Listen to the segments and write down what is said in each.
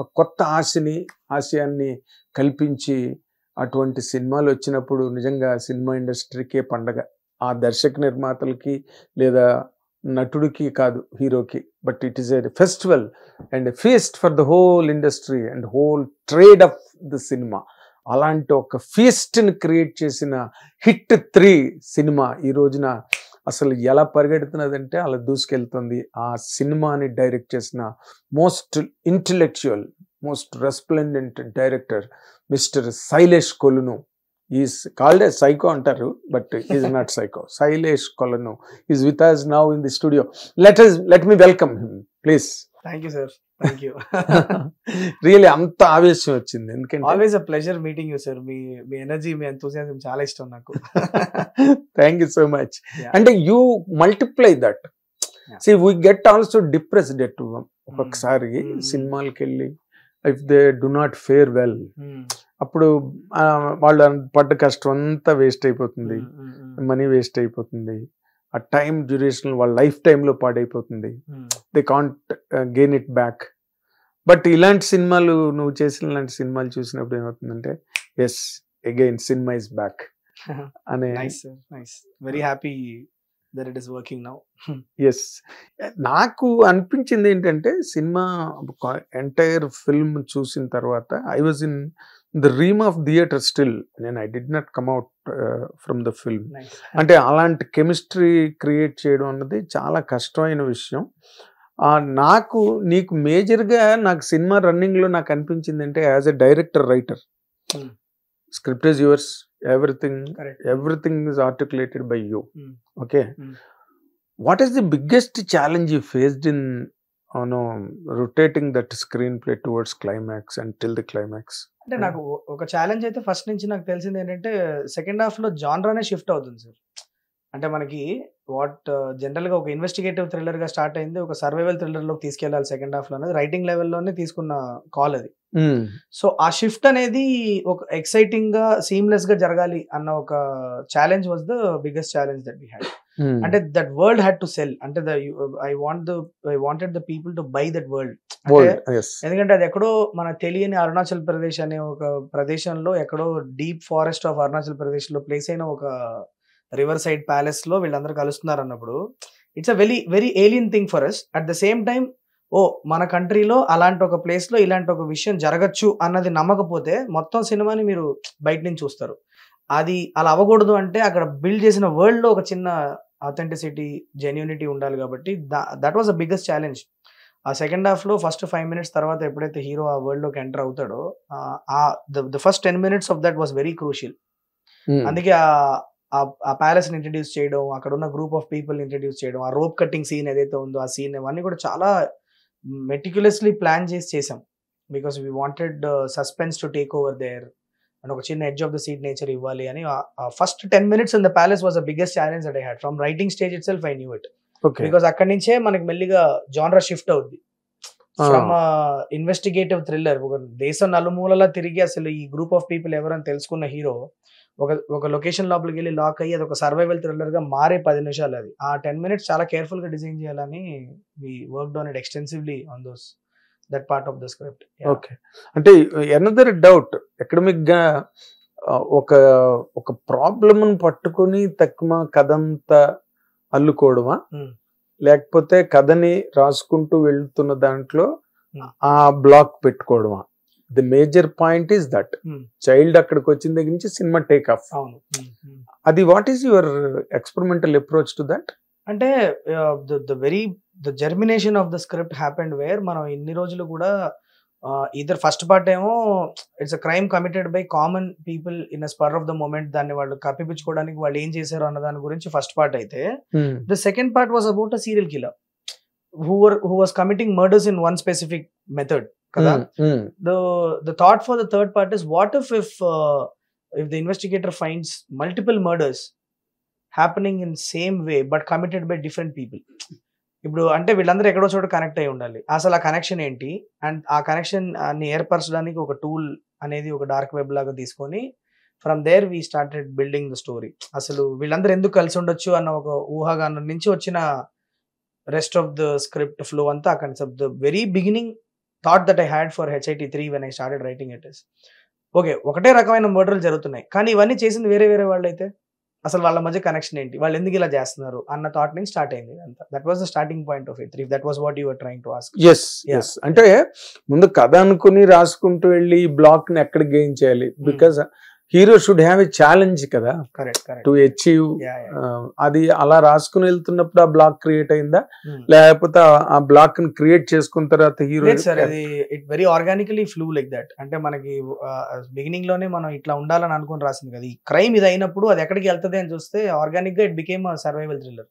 ఒక కొత్త ఆశయాన్ని కల్పించి అటువంటి సినిమాలు వచ్చినప్పుడు నిజంగా సినిమా ఇండస్ట్రీకే పండగ. ఆ దర్శక నిర్మాతలకి లేదా నటుడికి కాదు, హీరోకి, but it is a festival and feast for the whole industry and whole trade of the cinema. అలాంటి ఒక ఫీస్ట్ని క్రియేట్ చేసిన హిట్ 3 సినిమా ఈ రోజున అసలు ఎలా పరిగెడుతున్నదంటే అలా దూసుకెళ్తుంది. ఆ సినిమాని డైరెక్ట్ చేసిన most intellectual, most resplendent director mister Sailesh Kolanu. Is called a psycho అంటారు, but is not psycho. Sailesh Kolanu is with us now in the studio. Let me welcome him, please. Thank you, sir. Thank you. Really అంత ఆవేశం వచ్చింది ఎందుకంటే always a pleasure meeting you sir. మీ energy, మీ enthusiasm చాలా ఇష్టం నాకు. Thank you so much. అంటే you multiply that. See we get also depressed at ఒక్కొక్కసారి సినిమాలకి వెళ్ళి if they do not fare well, అప్పుడు వాళ్ళు పడ్డ కష్టం అంతా వేస్ట్ అయిపోతుంది, మనీ వేస్ట్ అయిపోతుంది, ఆ టైం డ్యూరేషన్ వాళ్ళ లైఫ్ టైంలో పాడైపోతుంది, they can't gain it back. But ఇలాంటి సినిమాలు, నువ్వు చేసిన ఇలాంటి సినిమాలు చూసినప్పుడు ఏమవుతుందంటే yes again cinema is back అనే. Very happy that it is working now. Yes, నాకు అనిపించింది ఏంటంటే సినిమా ఎంటైర్ ఫిల్మ్ చూసిన తర్వాత I was in the realm of theatre still. I did not come out from the film. అంటే అలాంటి chemistry create చేయడం అన్నది చాలా కష్టమైన విషయం. నీకు మేజర్గా నాకు సినిమా రన్నింగ్లో నాకు అనిపించింది అంటే as a director, writer, script is yours, everything is articulated by you. Okay. What is the biggest challenge you faced in rotating that screenplay towards climax until the climax? అంటే నాకు ఒక ఛాలెంజ్ అయితే first నుంచి నాకు తెలిసింది ఏంటంటే second half లో జాన్రానే shift అవుతుంది సార్. అంటే మనకి జనరల్ గా ఒక ఇన్వెస్టిగేటివ్ థ్రిల్లర్ గా స్టార్ట్ అయింది, ఒక సర్వైవల్ థ్రిల్లర్ లోకి తీసుకెళ్లాలి సెకండ్ హాఫ్ లో అనేది రైటింగ్ లెవెల్లోనే తీసుకున్న కాల్ అది. సో ఆ షిఫ్ట్ అనేది ఒక ఎక్సైటింగ్ గా, సీమ్లెస్ గా జరగాలి అన్న ఒక challenge was the biggest challenge that we had. అంటే that world had to sell. అంటే I wanted the people to buy that world. ఎందుకంటే అది ఎక్కడో మన తెలియని అరుణాచల్ ప్రదేశ్ అనే ఒక ప్రదేశంలో, ఎక్కడో deep forest of Arunachal Pradesh లో ప్లేస్ అయిన ఒక రివర్ సైడ్ ప్యాలెస్ లో వీళ్ళందరూ కలుస్తున్నారు అన్నప్పుడు it's a very very alien thing for us. At the same time మన కంట్రీలో అలాంటి ఒక ప్లేస్ లో ఇలాంటి ఒక విషయం జరగచ్చు అన్నది నమ్మకపోతే మొత్తం సినిమాని మీరు బయట నుంచి చూస్తారు. అది అలా అవ్వకూడదు అంటే అక్కడ బిల్డ్ చేసిన వరల్డ్ లో ఒక చిన్న అథెంటిసిటీ, జెన్యూనిటీ ఉండాలి. కాబట్టి that was the biggest challenge. ఆ సెకండ్ హాఫ్ లో ఫస్ట్ 5 minutes తర్వాత ఎప్పుడైతే హీరో ఆ వరల్డ్ లోకి ఎంటర్ అవుతాడో the first 10 minutes of that was very crucial. అందుకే ఆ ప్యాలెస్ ని ఇంట్రడ్యూస్ చేయడం, అక్కడ ఉన్న గ్రూప్ ఆఫ్ పీపుల్ ఇంట్రడ్యూస్ చేయడం, ఆ రోప్ కట్టింగ్ సీన్ ఏదైతే ఉందో ఆ సీన్, అవన్నీ కూడా చాలా మెటిక్యులస్లీ ప్లాన్ చేసాం. Because we wanted suspense to take over there and ఒక చిన్న edge of the seat nature ఇవ్వాలి అని. First 10 minutes in the palace was the biggest challenge that I had. From writing stage itself I knew it. Because అక్కడి నుంచే మనకి మెల్లిగా జానరా shift అవుద్ది. ఫ్రమ్ ఇన్వెస్టిగేటివ్ థ్రిల్లర్, ఒక దేశం నలుమూలలా తిరిగి అసలు ఈ గ్రూప్ ఆఫ్ పీపుల్ ఎవరని తెలుసుకున్న హీరో ఒక లొకేషన్ లోపలికి వెళ్ళి లాక్ అయ్యి అది ఒక సర్వైవల్ థ్రిల్లర్ గా మారే 10 నిమిషాలు. అది ఆ 10 minutes చాలా కేర్ఫుల్ గా డిజైన్ చేయాలని we worked on it extensively on that part of the script. Okay. అంటే ఎనదర్ డౌట్, ఎకడమిక్ గా ఒక ప్రాబ్లమ్ పట్టుకుని తక్కువ కథంతా అల్లుకోవడమా, లేకపోతే కథని రాసుకుంటూ వెళ్తున్న దాంట్లో ఆ బ్లాక్ పెట్టుకోవడమా? The major point is that child అక్కడికి వచ్చిన దగ్గర నుంచి సినిమా టేక్ ఆఫ్. అది what is your experimental approach to that? అంటే the germination of the script happened where మనం ఇన్ని రోజులు కూడా ఇదర్ ఫస్ట్ పార్ట్ ఏమో it's a crime committed by common people in a spur of the moment, దాన్ని వాళ్ళు కప్పిపుచ్చుకోవడానికి వాళ్ళు ఏం చేశారు అన్న దాని గురించి ఫస్ట్ పార్ట్ అయితే, the second part was about a serial killer who was committing murders in one specific method kada. The thought for the third part is, what if the investigator finds multiple murders happening in same way but committed by different people. ఇప్పుడు అంటే వీళ్ళందరూ ఎక్కడో చోట connect అయి ఉండాలి. అసలు ఆ connection ఏంటి, అండ్ ఆ కనెక్షన్ ని ఏర్పరచడానికి ఒక టూల్ అనేది ఒక డార్క్ వెబ్ లాగా తీసుకొని from there we started building the story. అసలు వీళ్ళందరూ ఎందుకు కలిసి ఉండొచ్చు అన్న ఒక ఊహాగానం నుంచి వచ్చిన rest of the script flow అంతా అక్కడ. The very beginning thought that I had for HIT3 when I started writing it is okay, ఒకటే రకమైన మర్డర్లు జరుగుతున్నాయి, కానీ ఇవన్నీ చేసింది వేరే వేరే వాళ్ళు అయితే అసలు వాళ్ళ మధ్య కనెక్షన్ ఏంటి, వాళ్ళు ఎందుకు ఇలా చేస్తున్నారు అన్న థాట్ నుంచి స్టార్ట్ అయింది అంతా. That was the starting point of it. That was what you were trying to ask. Yes అంటే ముందు కథ అనుకుని రాసుకుంటూ వెళ్ళి ఈ బ్లాక్ ని ఎక్కడ గెయిన్ చేయాలి, because hero should have a challenge కదా టు అచీవ్. అది అలా రాసుకుని వెళ్తున్నప్పుడు ఆ బ్లాక్ క్రియేట్ అయిందా, లేకపోతే ఆ బ్లాక్ ని క్రియేట్ చేసుకున్న తర్వాత హీరో? సార్ అది it very organically flu like that. అంటే మనకి బిగినింగ్ లోనే మనం ఇట్లా ఉండాలని అనుకుని రాసింది కదా, ఈ క్రైమ్ ఇది అయినప్పుడు అది ఎక్కడికి వెళ్తుంది అని చూస్తే ఆర్గానిక్ గా it became survival thriller.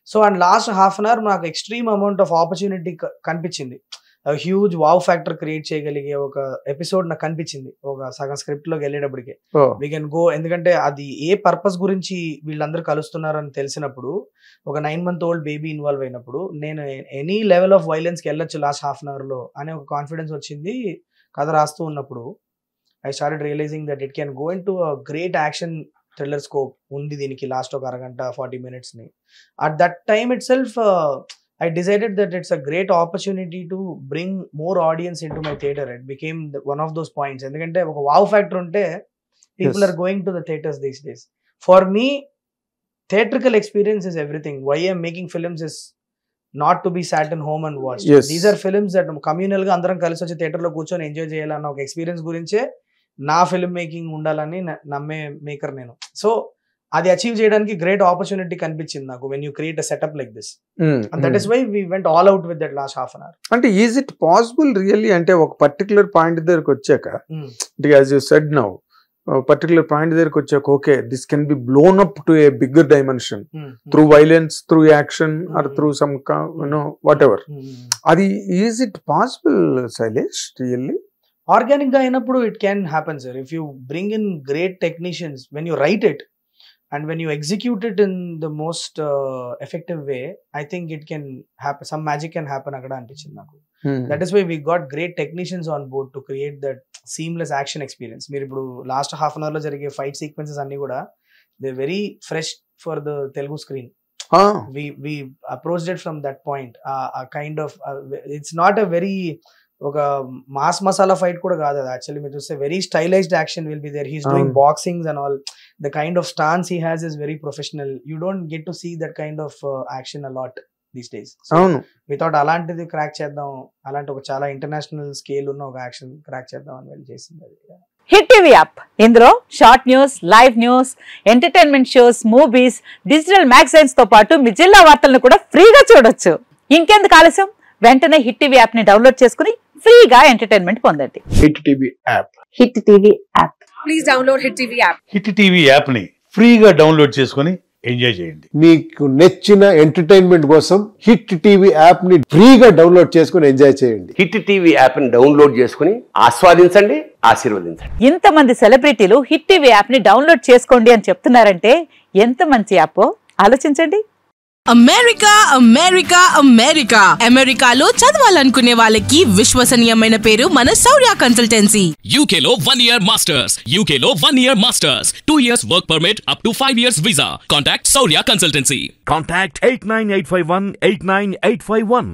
So and last half an hour నాకు ఎక్స్ట్రీమ్ అమౌంట్ ఆఫ్ ఆపర్చునిటీ కనిపించింది. హ్యూజ్ వావ్ ఫ్యాక్టర్ క్రియేట్ చేయగలిగే ఒక ఎపిసోడ్ నాకు కనిపించింది ఒక సగం స్క్రిప్ట్ లోకి వెళ్ళేటప్పటికే. వీ కెన్ గో, ఎందుకంటే అది ఏ పర్పస్ గురించి వీళ్ళందరూ కలుస్తున్నారు అని తెలిసినప్పుడు, ఒక 9 month old బేబీ ఇన్వాల్వ్ అయినప్పుడు నేను ఎనీ లెవెల్ ఆఫ్ వైలెన్స్ కి వెళ్ళొచ్చు లాస్ట్ హాఫ్ అన్ అవర్ లో అనే ఒక కాన్ఫిడెన్స్ వచ్చింది కథ రాస్తూ ఉన్నప్పుడు. I started realising that it can go into great action thriller scope ఉంది దీనికి లాస్ట్ ఒక అరగంట 40 minutes ని. At that time itself I decided that it's a great opportunity to bring more audience into my theater. It became one of those points. Endukante oka wow factor unte people are going to the theaters these days. For me, theatrical experience is everything. Why I'm making films is not to be sat in home and watched. These are films that communal ga andaram kalisi vachi theater lo కూర్చొని enjoy చేయాలన్న ఒక experience గురించే నా film making ఉండాలని నమ్మే maker నేను. So అది achieve చేయడానికి గ్రేట్ ఆపర్చునిటీ కనిపించింది నాకు when you create a setup like this. That is why we went all out with that last half an hour. అంటే ఈజ్ ఇట్ పాసిబుల్ రియల్లీ, అంటే ఒక పర్టికులర్ పాయింట్ దగ్గరకు వచ్చాక, as you said now, particular point దగ్గరకు వచ్చాక okay this can be blown up to a bigger dimension through violence, through action or through some whatever. అది is it possible Sailesh really? Organic గా అయినప్పుడు it can happen sir, if you bring in great technicians, when you right it and when you execute it in the most effective way, I think it can happen, some magic can happen akada anpichindi naku. That is why we got great technicians on board to create that seamless action experience. Meer ipudu last half an hour lo jarige fight sequences anni kuda they very fresh for the Telugu screen. We approached it from that point, a kind of it's not a very ఒక mass masala fight కూడా కాదు అది. Actually మీరు చూస్తే very stylised action will be there. He's doing boxings and all. The kind of stance he has is very professional. You don't get to see that kind of action a lot these days. Without అలాంటిది crack చేద్దాం, అలాంటి ఒక చాలా international scale ఉన్న ఒక action crack చేద్దాం అని వెళ్ళి చేసింది అది. హిట్ టీవీ యాప్, ఇందులో short news, live news, entertainment shows, movies, digital magazines తో పాటు మీ జిల్లా వార్తలను కూడా ఫ్రీగా చూడొచ్చు. ఇంకెందుకు ఆలస్యం, వెంటనే హిట్ టీవీ యాప్ ని డౌన్లోడ్ చేసుకుని ఫ్రీగా ఎంటర్టైన్మెంట్ పొందండి. Hit TV app. Hit TV app. Please download hit TV app. Hit TV app ని ఫ్రీగా డౌన్లోడ్ చేసుకుని ఎంజాయ్ చేయండి. మీకు నచ్చిన ఎంటర్టైన్మెంట్ కోసం హిట్ టీవీ యాప్ ని ఫ్రీగా డౌన్లోడ్ చేసుకుని ఎంజాయ్ చేయండి. హిట్ టీవీ యాప్ ని డౌన్లోడ్ చేసుకుని ఆస్వాదించండి, ఆశీర్వదించండి. ఇంతమంది సెలబ్రిటీలు హిట్ టీవీ యాప్ ని డౌన్లోడ్ చేసుకోండి అని చెప్తున్నారంటే ఎంత మంచి యాప్ ఆలోచించండి. అమెరికా అమెరికా అమెరికా అమెరికాలో చదవాలనుకునే వాళ్ళకి విశ్వసనీయమైన పేరు మన శౌర్య కన్సల్టెన్సీ. UK లో 1 year masters, UK లో 1 year masters, 2 years work permit up to 5 years visa. Contact Saurya Consultancy. Contact 89851 89851.